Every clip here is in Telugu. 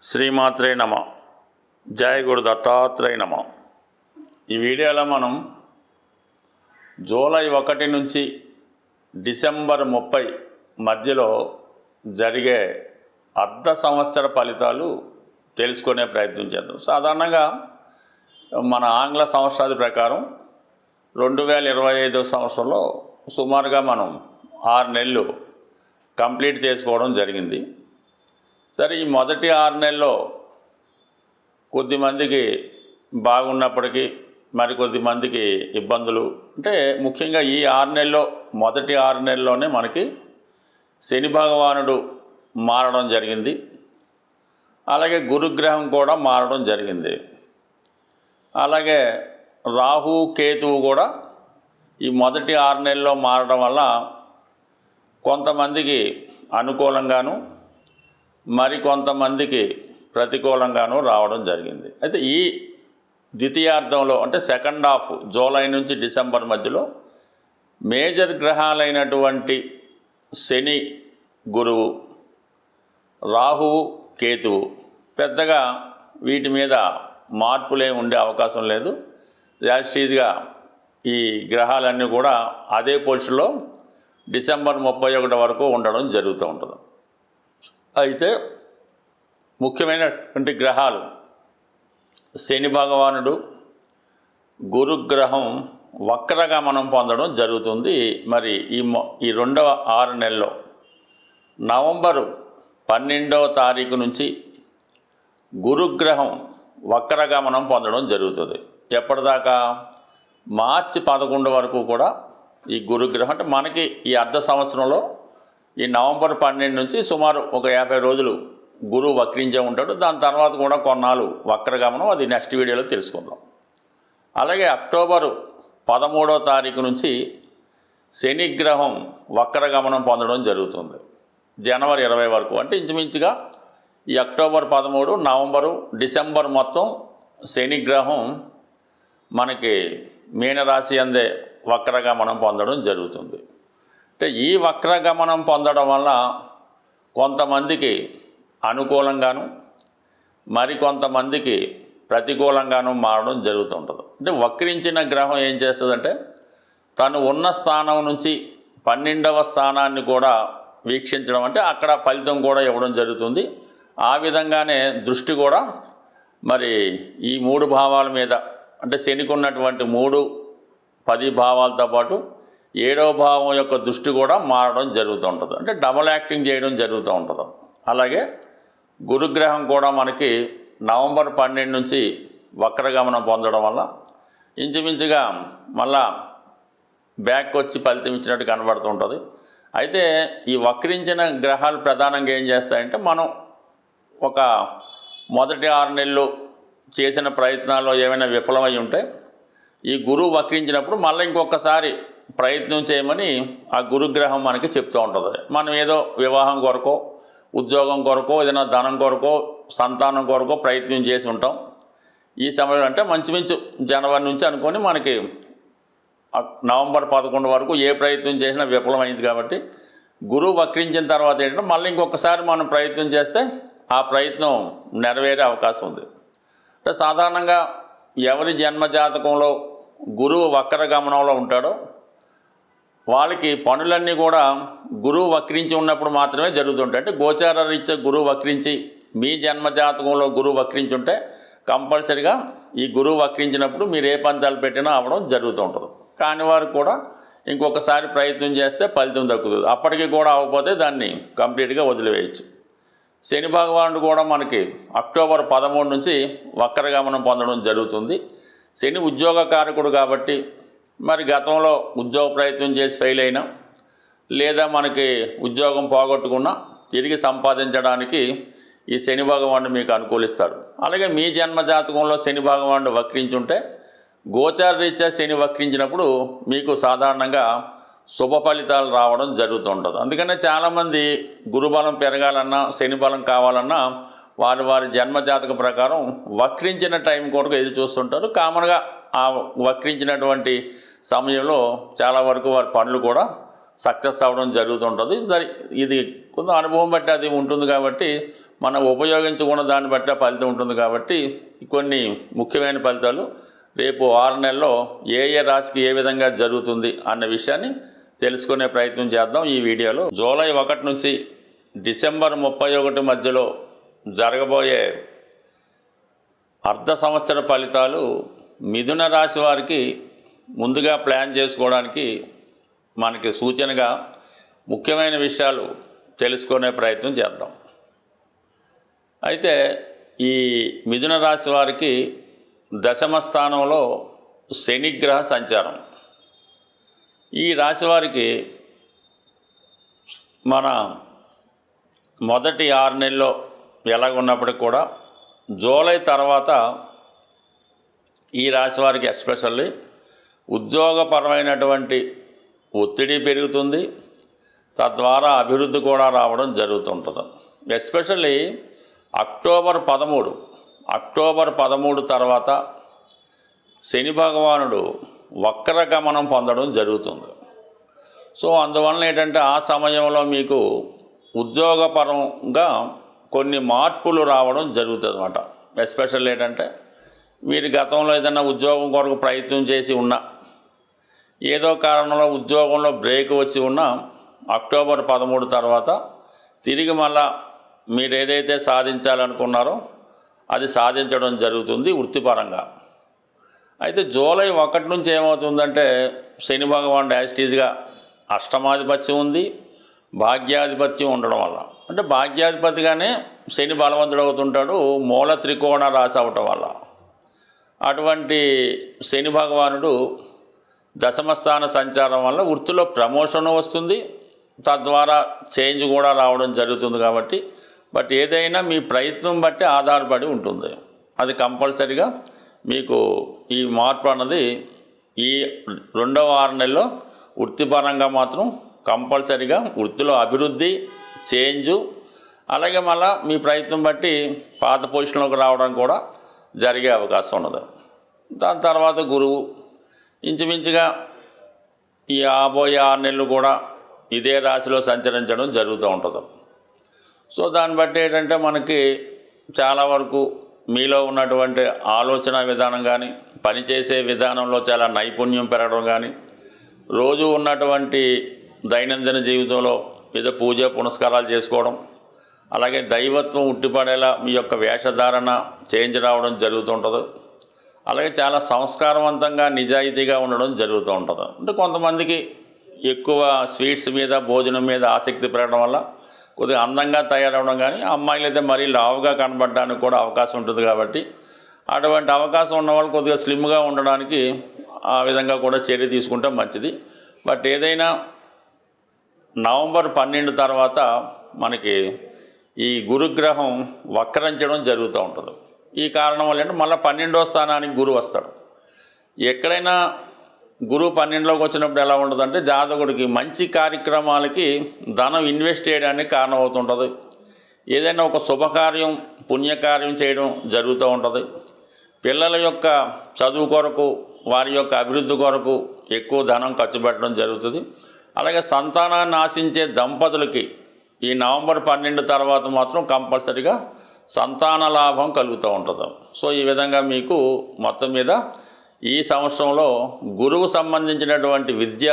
శ్రీమాత్రే నమ. జయ గురు దత్తాత్రేయ నమ. ఈ వీడియోలో మనం జూలై 1 నుంచి డిసెంబర్ 30 మధ్యలో జరిగే అర్ధ సంవత్సర ఫలితాలు తెలుసుకునే ప్రయత్నం చేద్దాం. సాధారణంగా మన ఆంగ్ల సంవత్సరాది ప్రకారం 2025 సంవత్సరంలో సుమారుగా మనం 6 నెలలు కంప్లీట్ చేసుకోవడం జరిగింది. సరే, ఈ మొదటి 6 నెలల్లో కొద్దిమందికి బాగున్నప్పటికీ మరికొద్దిమందికి ఇబ్బందులు. అంటే ముఖ్యంగా ఈ 6 నెలల్లో మొదటి 6 నెలల్లోనే మనకి శని భగవానుడు మారడం జరిగింది. అలాగే గురుగ్రహం కూడా మారడం జరిగింది. అలాగే రాహు కేతువు కూడా ఈ మొదటి 6 నెలల్లో మారడం వల్ల కొంతమందికి అనుకూలంగాను మరికొంతమందికి ప్రతికూలంగాను రావడం జరిగింది. అయితే ఈ ద్వితీయార్థంలో అంటే సెకండ్ హాఫ్ జూలై నుంచి డిసెంబర్ మధ్యలో మేజర్ గ్రహాలైనటువంటి శని, గురువు, రాహువు, కేతువు పెద్దగా వీటి మీద మార్పులే ఉండే అవకాశం లేదు. యాస్టీజ్గా ఈ గ్రహాలన్నీ కూడా అదే పొజిషన్లో డిసెంబర్ 31 వరకు ఉండడం జరుగుతూ ఉంటుంది. అయితే ముఖ్యమైనటువంటి గ్రహాలు శని భగవానుడు, గురుగ్రహం వక్రగమనం పొందడం జరుగుతుంది. మరి ఈ రెండవ 6 నెలల్లో నవంబరు 12వ తారీఖు నుంచి గురుగ్రహం వక్రగమనం పొందడం జరుగుతుంది. ఎప్పటిదాకా? మార్చి 11 వరకు కూడా ఈ గురుగ్రహం అంటే మనకి ఈ అర్ధ సంవత్సరంలో ఈ నవంబర్ 12 నుంచి సుమారు ఒక 50 రోజులు గురువు వక్రించే ఉంటాడు. దాని తర్వాత కూడా కొన్నాళ్ళు వక్రగమనం, అది నెక్స్ట్ వీడియోలో తెలుసుకుందాం. అలాగే అక్టోబరు 13వ తారీఖు నుంచి శనిగ్రహం వక్రగమనం పొందడం జరుగుతుంది. జనవరి 20 వరకు అంటే ఇంచుమించుగా ఈ అక్టోబర్ 13, నవంబరు, డిసెంబర్ మొత్తం శనిగ్రహం మనకి మీనరాశి అందే వక్రగమనం పొందడం జరుగుతుంది. అంటే ఈ వక్రగమనం పొందడం వల్ల కొంతమందికి అనుకూలంగాను మరికొంతమందికి ప్రతికూలంగాను మారడం జరుగుతుంటుంది. అంటే వక్రించిన గ్రహం ఏం చేస్తుందంటే తను ఉన్న స్థానం నుంచి 12వ స్థానాన్ని కూడా వీక్షించడం, అంటే అక్కడ ఫలితం కూడా ఇవ్వడం జరుగుతుంది. ఆ విధంగానే దృష్టి కూడా మరి ఈ 3 భావాల మీద అంటే శనికి ఉన్నటువంటి 3, 10 భావాలతో పాటు 7వ భావం యొక్క దృష్టి కూడా మారడం జరుగుతూ ఉంటుంది. అంటే డబల్ యాక్టింగ్ చేయడం జరుగుతూ ఉంటుంది. అలాగే గురుగ్రహం కూడా మనకి నవంబర్ 12 నుంచి వక్రగమనం పొందడం వల్ల ఇంచుమించుగా మళ్ళా బ్యాక్ వచ్చి ఫలితం ఇచ్చినట్టు కనబడుతుంటుంది. అయితే ఈ వక్రించిన గ్రహాలు ప్రధానంగా ఏం చేస్తాయంటే మనం ఒక మొదటి 6 నెలలు చేసిన ప్రయత్నాల్లో ఏమైనా విఫలమై ఉంటే ఈ గురువు వక్రించినప్పుడు మళ్ళీ ఇంకొకసారి ప్రయత్నం చేయమని ఆ గురుగ్రహం మనకి చెప్తూ ఉంటుంది. మనం ఏదో వివాహం కొరకో, ఉద్యోగం కొరకో, ఏదైనా ధనం కొరకో, సంతానం కొరకో ప్రయత్నం చేసి ఉంటాం. ఈ సమయంలో అంటే మంచుమించు జనవరి నుంచి అనుకొని మనకి నవంబర్ 11 వరకు ఏ ప్రయత్నం చేసినా విఫలమైంది. కాబట్టి గురువు వక్రించిన తర్వాత ఏంటంటే మళ్ళీ ఇంకొకసారి మనం ప్రయత్నం చేస్తే ఆ ప్రయత్నం నెరవేరే అవకాశం ఉంది. అంటే సాధారణంగా ఎవరి జన్మజాతకంలో గురువు వక్రగమనంలో ఉంటాడో వాళ్ళకి పనులన్నీ కూడా గురువు వక్రించి ఉన్నప్పుడు మాత్రమే జరుగుతుంటాయి. అంటే గోచార రీత్యా గురువు వక్రించి మీ జన్మజాతకంలో గురువు వక్రించి ఉంటే కంపల్సరిగా ఈ గురువు వక్రించినప్పుడు మీరు ఏ పంతాలు పెట్టినా అవ్వడం జరుగుతూ ఉంటుంది. కాని వారు కూడా ఇంకొకసారి ప్రయత్నం చేస్తే ఫలితం దక్కుతుంది. అప్పటికి కూడా అవ్వకపోతే దాన్ని కంప్లీట్గా వదిలివేయచ్చు. శని భగవానుడు కూడా మనకి అక్టోబర్ 13 నుంచి వక్రగమనం పొందడం జరుగుతుంది. శని ఉద్యోగకారకుడు కాబట్టి మరి గతంలో ఉద్యోగ ప్రయత్నం చేసి ఫెయిల్ అయినా లేదా మనకి ఉద్యోగం పోగొట్టుకున్నా తిరిగి సంపాదించడానికి ఈ శని భగవానుడు మీకు అనుకూలిస్తాడు. అలాగే మీ జన్మజాతకంలో శని భగవానుడు వక్రించుంటే గోచార రీత్యా శని వక్రించినప్పుడు మీకు సాధారణంగా శుభ ఫలితాలు రావడం జరుగుతుంటుంది. అందుకనే చాలామంది గురుబలం పెరగాలన్నా శని బలం కావాలన్నా వారి జన్మజాతక ప్రకారం వక్రించిన టైం కొరకు ఎదురు చూస్తుంటారు. కామన్గా ఆ వక్రించినటువంటి సమయంలో చాలా వరకు వారి పనులు కూడా సక్సెస్ అవ్వడం జరుగుతుంటుంది. ఇది కొంత అనుభవం బట్టి అది ఉంటుంది. కాబట్టి మనం ఉపయోగించుకున్న దాన్ని బట్టి ఆ ఫలితం ఉంటుంది. కాబట్టి కొన్ని ముఖ్యమైన ఫలితాలు రేపు 6 నెలల్లో ఏ రాశికి ఏ విధంగా జరుగుతుంది అన్న విషయాన్ని తెలుసుకునే ప్రయత్నం చేద్దాం ఈ వీడియోలో. జూలై 1 నుంచి డిసెంబర్ 31 మధ్యలో జరగబోయే అర్ధ సంవత్సర ఫలితాలు మిథున రాశి వారికి ముందుగా ప్లాన్ చేసుకోవడానికి మనకి సూచనగా ముఖ్యమైన విషయాలు తెలుసుకునే ప్రయత్నం చేద్దాం. అయితే ఈ మిథున రాశి వారికి దశమ స్థానంలో శనిగ్రహ సంచారం. ఈ రాశి వారికి మన మొదటి 6 నెలల్లో ఎలాగున్నప్పటికి కూడా జూలై తర్వాత ఈ రాశి వారికి ఎస్పెషల్లీ ఉద్యోగపరమైనటువంటి ఒత్తిడి పెరుగుతుంది. తద్వారా అభివృద్ధి కూడా రావడం జరుగుతుంటుంది. ఎస్పెషల్లీ అక్టోబర్ 13 తర్వాత శని భగవానుడు వక్రగమనం పొందడం జరుగుతుంది. సో అందువలన ఏంటంటే ఆ సమయంలో మీకు ఉద్యోగపరంగా కొన్ని మార్పులు రావడం జరుగుతుంది అన్నమాట. ఎస్పెషల్ ఏంటంటే మీరు గతంలో ఏదైనా ఉద్యోగం కొరకు ప్రయత్నం చేసి ఉన్నా, ఏదో కారణంలో ఉద్యోగంలో బ్రేక్ వచ్చి ఉన్నా అక్టోబర్ 13 తర్వాత తిరిగి మళ్ళా మీరు ఏదైతే సాధించాలనుకున్నారో అది సాధించడం జరుగుతుంది వృత్తిపరంగా. అయితే జూలై 1 నుంచి ఏమవుతుందంటే శని భగవానుడు యాస్టీజ్గా అష్టమాధిపత్యం ఉంది, భాగ్యాధిపత్యం ఉండడం వల్ల, అంటే భాగ్యాధిపతిగానే శని బలవంతుడు అవుతుంటాడు మూల త్రికోణ రాశి అవటం వల్ల. అటువంటి శని భగవానుడు దశమస్థాన సంచారం వల్ల వృత్తిలో ప్రమోషన్ వస్తుంది, తద్వారా చేంజ్ కూడా రావడం జరుగుతుంది. కాబట్టి బట్ ఏదైనా మీ ప్రయత్నం బట్టి ఆధారపడి ఉంటుంది. అది కంపల్సరిగా మీకు ఈ మార్పు అన్నది ఈ రెండవ 6 నెలల్లో వృత్తిపరంగా మాత్రం కంపల్సరిగా వృత్తిలో అభివృద్ధి, చేంజు, అలాగే మళ్ళీ మీ ప్రయత్నం బట్టి పాత పొజిషన్లోకి రావడం కూడా జరిగే అవకాశం ఉన్నది. దాని తర్వాత గురువు ఇంచుమించుగా ఈ రాబోయే 6 నెలలు కూడా ఇదే రాశిలో సంచరించడం జరుగుతూ ఉంటుంది. సో దాన్ని బట్టి ఏంటంటే మనకి చాలా వరకు మీలో ఉన్నటువంటి ఆలోచన విధానం కానీ, పనిచేసే విధానంలో చాలా నైపుణ్యం పెరగడం కానీ, రోజు ఉన్నటువంటి దైనందిన జీవితంలో ఏదో పూజ పునస్కారాలు చేసుకోవడం, అలాగే దైవత్వం ఉట్టిపడేలా మీ యొక్క వేషధారణ చేంజ్ రావడం జరుగుతుంటుంది. అలాగే చాలా సంస్కారవంతంగా నిజాయితీగా ఉండడం జరుగుతూ ఉంటుంది. అంటే కొంతమందికి ఎక్కువ స్వీట్స్ మీద, భోజనం మీద ఆసక్తి పెరగడం వల్ల కొద్దిగా అందంగా తయారవడం కానీ, అమ్మాయిలు అయితే మరీ లావుగా కనబడడానికి కూడా అవకాశం ఉంటుంది. కాబట్టి అటువంటి అవకాశం ఉన్న వాళ్ళు కొద్దిగా స్లిమ్గా ఉండడానికి ఆ విధంగా కూడా చర్య తీసుకుంటే మంచిది. బట్ ఏదైనా నవంబర్ 12 తర్వాత మనకి ఈ గురుగ్రహం వక్రించడం జరుగుతూ ఉంటుంది. ఈ కారణం వల్ల అంటే మళ్ళీ 12వ స్థానానికి గురువు వస్తాడు. ఎక్కడైనా గురువు 12లోకి వచ్చినప్పుడు ఎలా ఉంటుందంటే జాతకుడికి మంచి కార్యక్రమాలకి ధనం ఇన్వెస్ట్ చేయడానికి కారణం అవుతుంటుంది. ఏదైనా ఒక శుభకార్యం, పుణ్యకార్యం చేయడం జరుగుతూ ఉంటుంది. పిల్లల యొక్క చదువు కొరకు, వారి యొక్క అభివృద్ధి కొరకు ఎక్కువ ధనం ఖర్చు పెట్టడం జరుగుతుంది. అలాగే సంతానాన్ని ఆశించే దంపతులకి ఈ నవంబర్ 12 తర్వాత మాత్రం కంపల్సరీగా సంతాన లాభం కలుగుతూ ఉంటుంది. సో ఈ విధంగా మీకు మొత్తం మీద ఈ సంవత్సరంలో గురువు సంబంధించినటువంటి విద్య,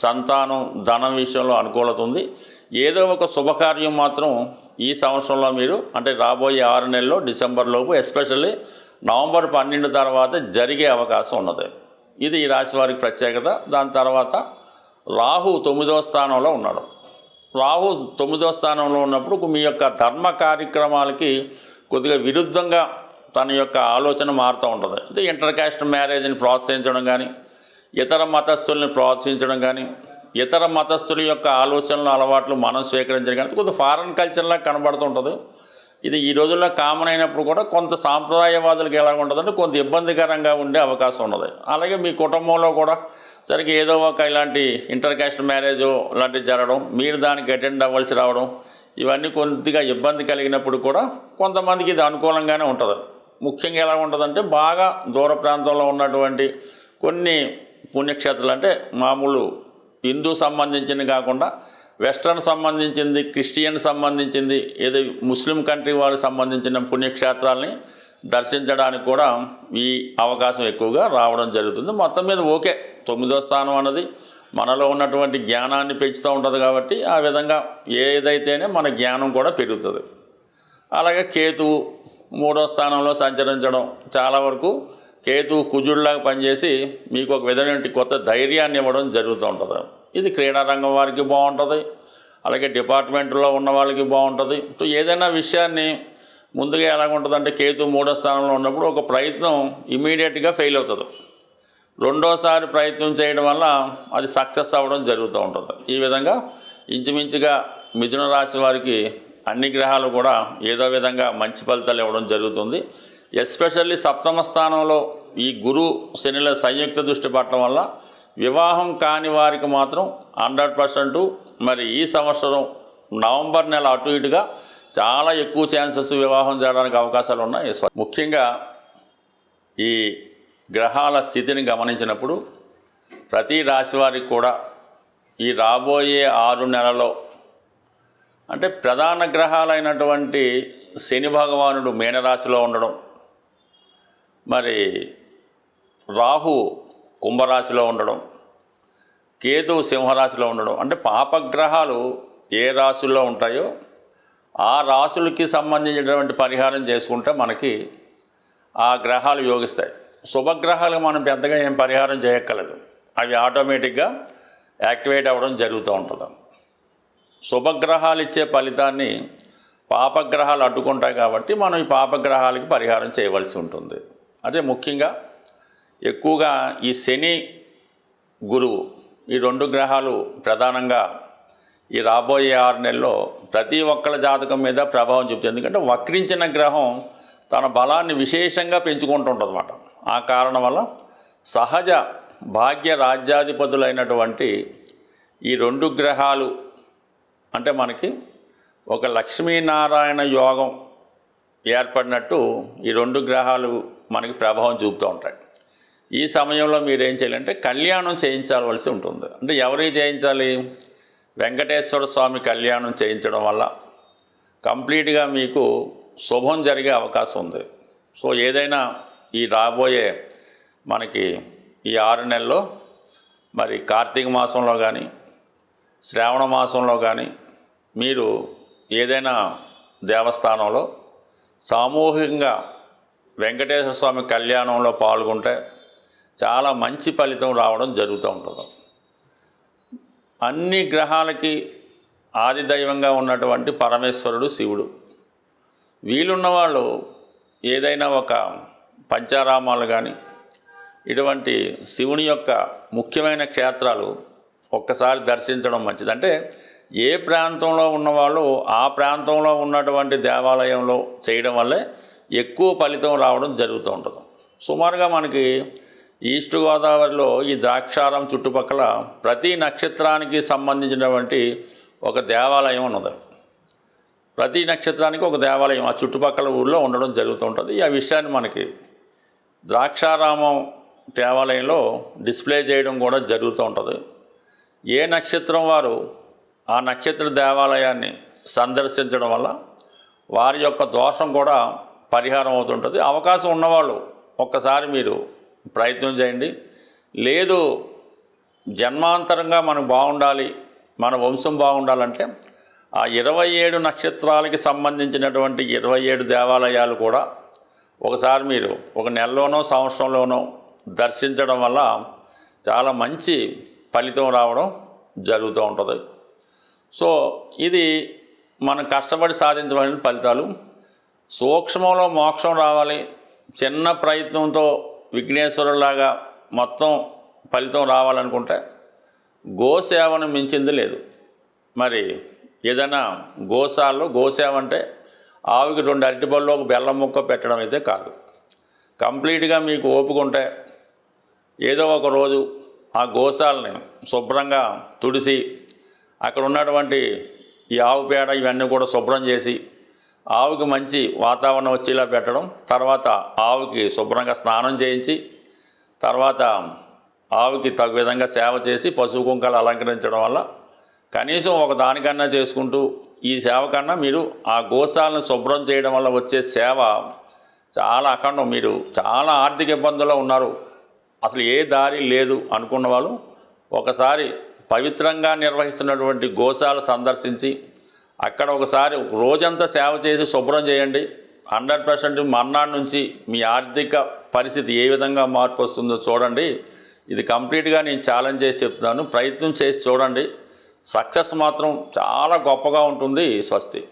సంతానం, ధనం విషయంలో అనుకూలత ఉంది. ఏదో ఒక శుభకార్యం మాత్రం ఈ సంవత్సరంలో మీరు అంటే రాబోయే 6 నెలల్లో డిసెంబర్లోపు, ఎస్పెషల్లీ నవంబర్ 12 తర్వాత జరిగే అవకాశం ఉన్నది. ఇది ఈ రాశి వారికి ప్రత్యేకత. దాని తర్వాత రాహు 9వ స్థానంలో ఉన్నాడు. రాహు 9వ స్థానంలో ఉన్నప్పుడు మీ యొక్క ధర్మ కార్యక్రమాలకి కొద్దిగా విరుద్ధంగా తన యొక్క ఆలోచన మారుతూ ఉంటుంది. అంటే ఇంటర్ కాస్ట్ మ్యారేజ్ని ప్రోత్సహించడం కానీ, ఇతర మతస్థుల్ని ప్రోత్సహించడం కానీ, ఇతర మతస్థుల యొక్క ఆలోచనలు, అలవాట్లు మనం స్వీకరించడం కానీ కొద్దిగా ఫారెన్ కల్చర్లా కనబడుతుంటుంది. ఇది ఈ రోజుల్లో కామన్ అయినప్పుడు కూడా కొంత సాంప్రదాయవాదులకు ఎలా ఉంటుందంటే కొంత ఇబ్బందికరంగా ఉండే అవకాశం ఉన్నది. అలాగే మీ కుటుంబంలో కూడా సరిగ్గా ఏదో ఒక ఇలాంటి ఇంటర్ కాస్ట్ మ్యారేజ్ లాంటివి జరగడం, మీరు దానికి అటెండ్ అవ్వాల్సి రావడం, ఇవన్నీ కొద్దిగా ఇబ్బంది కలిగినప్పుడు కూడా కొంతమందికి ఇది అనుకూలంగానే ఉంటుంది. ముఖ్యంగా ఎలా ఉంటుందంటే బాగా దూర ప్రాంతంలో ఉన్నటువంటి కొన్ని పుణ్యక్షేత్రాలు, అంటే మామూలు హిందూ సంబంధించినవి కాకుండా వెస్ట్రన్ సంబంధించింది, క్రిస్టియన్ సంబంధించింది, ఏదో ముస్లిం కంట్రీ వాళ్ళకి సంబంధించిన పుణ్యక్షేత్రాలని దర్శించడానికి కూడా ఈ అవకాశం ఎక్కువగా రావడం జరుగుతుంది. మొత్తం మీద ఓకే, 9వ స్థానం అన్నది మనలో ఉన్నటువంటి జ్ఞానాన్ని పెంచుతూ ఉంటుంది కాబట్టి ఆ విధంగా ఏదైతేనే మన జ్ఞానం కూడా పెరుగుతుంది. అలాగే కేతువు 3వ స్థానంలో సంచరించడం చాలా వరకు కేతువు కుజుడిలాగా పనిచేసి మీకు ఒక విధమైన కొత్త ధైర్యాన్ని ఇవ్వడం జరుగుతూ ఉంటుంది. ఇది క్రీడారంగం వారికి బాగుంటుంది, అలాగే డిపార్ట్మెంట్లో ఉన్న వాళ్ళకి బాగుంటుంది. సో ఏదైనా విషయాన్ని ముందుగా ఎలాగుంటుందంటే కేతు 3వ స్థానంలో ఉన్నప్పుడు ఒక ప్రయత్నం ఇమీడియట్గా ఫెయిల్ అవుతుంది. రెండోసారి ప్రయత్నం చేయడం వల్ల అది సక్సెస్ అవ్వడం జరుగుతూ ఉంటుంది. ఈ విధంగా ఇంచుమించుగా మిథున రాశి వారికి అన్ని గ్రహాలు కూడా ఏదో విధంగా మంచి ఫలితాలు ఇవ్వడం జరుగుతుంది. ఎస్పెషల్లీ 7వ స్థానంలో ఈ గురు శనిల సంయుక్త దృష్టి పడటం వల్ల వివాహం కాని వారికి మాత్రం 100% మరి ఈ సంవత్సరం నవంబర్ నెల అటు ఇటుగా చాలా ఎక్కువ ఛాన్సెస్ వివాహం చేయడానికి అవకాశాలు ఉన్నాయి. ముఖ్యంగా ఈ గ్రహాల స్థితిని గమనించినప్పుడు ప్రతి రాశి వారికి కూడా ఈ రాబోయే 6 నెలల్లో అంటే ప్రధాన గ్రహాలైనటువంటి శని భగవానుడు మీనరాశిలో ఉండడం, మరి రాహు కుంభరాశిలో ఉండడం, కేతువు సింహరాశిలో ఉండడం, అంటే పాపగ్రహాలు ఏ రాశుల్లో ఉంటాయో ఆ రాశులకి సంబంధించినటువంటి పరిహారం చేసుకుంటే మనకి ఆ గ్రహాలు యోగిస్తాయి. శుభగ్రహాలు మనం పెద్దగా ఏం పరిహారం చేయక్కర్లేదు, అవి ఆటోమేటిక్గా యాక్టివేట్ అవ్వడం జరుగుతూ ఉంటుంది. శుభగ్రహాలు ఇచ్చే ఫలితాన్ని పాపగ్రహాలు అడ్డుకుంటాయి కాబట్టి మనం ఈ పాపగ్రహాలకి పరిహారం చేయవలసి ఉంటుంది. అదే ముఖ్యంగా ఎక్కువగా ఈ శని గురువు ఈ 2 గ్రహాలు ప్రధానంగా ఈ రాబోయే 6 నెలల్లో ప్రతి ఒక్కళ్ళ జాతకం మీద ప్రభావం చూపుతుంది. ఎందుకంటే వక్రించిన గ్రహం తన బలాన్ని విశేషంగా పెంచుకుంటుంటుందన్నమాట. ఆ కారణం వల్ల సహజ భాగ్య రాజ్యాధిపతులైనటువంటి ఈ 2 గ్రహాలు అంటే మనకి ఒక లక్ష్మీనారాయణ యోగం ఏర్పడినట్టు ఈ 2 గ్రహాలు మనకి ప్రభావం చూపుతూ ఉంటాయి. ఈ సమయంలో మీరేం చేయాలంటే కళ్యాణం చేయించవలసి ఉంటుంది. అంటే ఎవరికి చేయించాలి? వెంకటేశ్వర స్వామి కళ్యాణం చేయించడం వల్ల కంప్లీట్గా మీకు శుభం జరిగే అవకాశం ఉంది. సో ఏదైనా ఈ రాబోయే మనకి ఈ 6 నెలల్లో మరి కార్తీక మాసంలో కానీ శ్రావణ మాసంలో కానీ మీరు ఏదైనా దేవస్థానంలో సామూహికంగా వెంకటేశ్వర స్వామి కళ్యాణంలో పాల్గొంటే చాలా మంచి ఫలితం రావడం జరుగుతూ ఉంటుంది. అన్ని గ్రహాలకి ఆదిదైవంగా ఉన్నటువంటి పరమేశ్వరుడు శివుడు. వీలున్న వాళ్ళు ఏదైనా ఒక పంచారామాలు కానీ ఇటువంటి శివుని యొక్క ముఖ్యమైన క్షేత్రాలు ఒక్కసారి దర్శించడం మంచిది. అంటే ఏ ప్రాంతంలో ఉన్నవాళ్ళు ఆ ప్రాంతంలో ఉన్నటువంటి దేవాలయంలో చేయడం వల్లే ఎక్కువ ఫలితం రావడం జరుగుతూ ఉంటుంది. సుమారుగా మనకి ఈస్ట్ గోదావరిలో ఈ ద్రాక్షారం చుట్టుపక్కల ప్రతి నక్షత్రానికి సంబంధించినటువంటి ఒక దేవాలయం ఉన్నది. ప్రతి నక్షత్రానికి ఒక దేవాలయం ఆ చుట్టుపక్కల ఊళ్ళో ఉండడం జరుగుతూ ఉంటుంది. ఆ విషయాన్ని మనకి ద్రాక్షారామం దేవాలయంలో డిస్ప్లే చేయడం కూడా జరుగుతూ ఉంటుంది. ఏ నక్షత్రం వారు ఆ నక్షత్ర దేవాలయాన్ని సందర్శించడం వల్ల వారి యొక్క దోషం కూడా పరిహారం అవుతుంటుంది. అవకాశం ఉన్నవాళ్ళు ఒక్కసారి మీరు ప్రయత్నం చేయండి. లేదు జన్మాంతరంగా మనం బాగుండాలి, మన వంశం బాగుండాలంటే ఆ 27 నక్షత్రాలకి సంబంధించినటువంటి 27 దేవాలయాలు కూడా ఒకసారి మీరు ఒక నెలలోనో సంవత్సరంలోనో దర్శించడం వల్ల చాలా మంచి ఫలితం రావడం జరుగుతూ ఉంటుంది. సో ఇది మనం కష్టపడి సాధించబడిన ఫలితాలు. సూక్ష్మంలో మోక్షం రావాలి, చిన్న ప్రయత్నంతో విఘ్నేశ్వరులాగా మొత్తం ఫలితం రావాలనుకుంటే గోసేవను మించింది లేదు. మరి ఏదైనా గోసేవ అంటే ఆవుకి 2 అరటిపళ్ళు ఒక బెల్లం ముక్క పెట్టడం అయితే కాదు. కంప్లీట్గా మీకు ఓపిక ఉంటే ఏదో ఒక రోజు ఆ గోశాలని శుభ్రంగా తుడిసి అక్కడ ఉన్నటువంటి ఈ ఆవు పేడ ఇవన్నీ కూడా శుభ్రం చేసి ఆవుకి మంచి వాతావరణం వచ్చేలా పెట్టడం, తర్వాత ఆవుకి శుభ్రంగా స్నానం చేయించి తర్వాత ఆవుకి తగు విధంగా సేవ చేసి పసుపు కుంకాలు అలంకరించడం వల్ల కనీసం ఒక దానికన్నా చేసుకుంటూ ఈ సేవ కన్నా మీరు ఆ గోశాలను శుభ్రం చేయడం వల్ల వచ్చే సేవ చాలా అఖండం. మీరు చాలా ఆర్థిక ఇబ్బందుల్లో ఉన్నారు, అసలు ఏ దారి లేదు అనుకున్న వాళ్ళు ఒకసారి పవిత్రంగా నిర్వహిస్తున్నటువంటి గోశాల సందర్శించి అక్కడ ఒకసారి ఒక రోజంతా సేవ చేసి శుభ్రం చేయండి. 100% మర్నాడు నుంచి మీ ఆర్థిక పరిస్థితి ఏ విధంగా మార్పు వస్తుందో చూడండి. ఇది కంప్లీట్గా నేను ఛాలెంజ్ చేసి చెప్తున్నాను, ప్రయత్నం చేసి చూడండి. సక్సెస్ మాత్రం చాలా గొప్పగా ఉంటుంది. స్వస్తి.